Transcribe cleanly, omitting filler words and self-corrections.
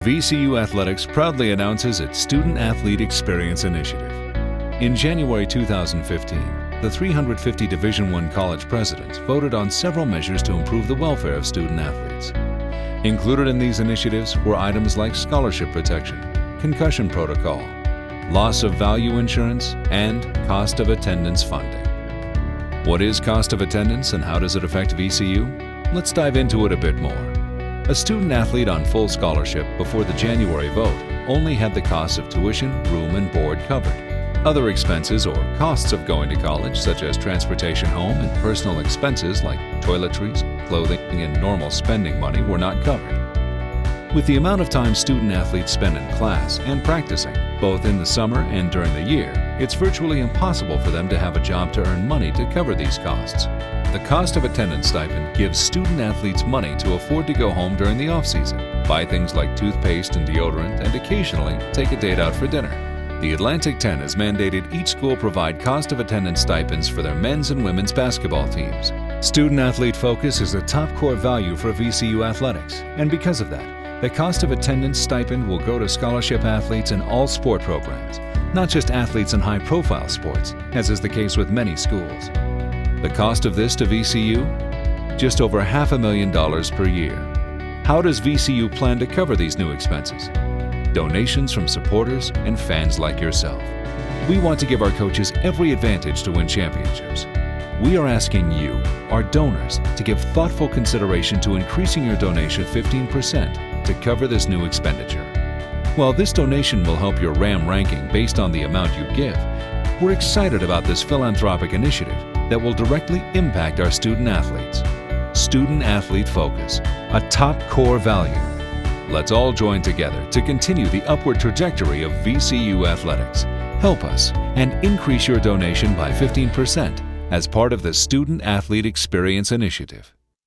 VCU Athletics proudly announces its Student Athlete Experience Initiative. In January 2015, the 350 Division I college presidents voted on several measures to improve the welfare of student athletes. Included in these initiatives were items like scholarship protection, concussion protocol, loss of value insurance, and cost of attendance funding. What is cost of attendance and how does it affect VCU? Let's dive into it a bit more. A student athlete on full scholarship before the January vote only had the costs of tuition, room, and board covered. Other expenses or costs of going to college, such as transportation home and personal expenses like toiletries, clothing, and normal spending money, were not covered. With the amount of time student athletes spend in class and practicing, both in the summer and during the year, it's virtually impossible for them to have a job to earn money to cover these costs. The cost of attendance stipend gives student athletes money to afford to go home during the off-season, buy things like toothpaste and deodorant, and occasionally take a date out for dinner. The Atlantic 10 has mandated each school provide cost of attendance stipends for their men's and women's basketball teams. Student athlete focus is a top core value for VCU Athletics, and because of that, the cost of attendance stipend will go to scholarship athletes in all sport programs, not just athletes in high-profile sports, as is the case with many schools. The cost of this to VCU? Just over $500,000 per year. How does VCU plan to cover these new expenses? Donations from supporters and fans like yourself. We want to give our coaches every advantage to win championships. We are asking you, our donors, to give thoughtful consideration to increasing your donation 15% to cover this new expenditure. While this donation will help your RAM ranking based on the amount you give, we're excited about this philanthropic initiative that will directly impact our student athletes. Student athlete focus, a top core value. Let's all join together to continue the upward trajectory of VCU Athletics. Help us and increase your donation by 15% as part of the Student Athlete Experience Initiative.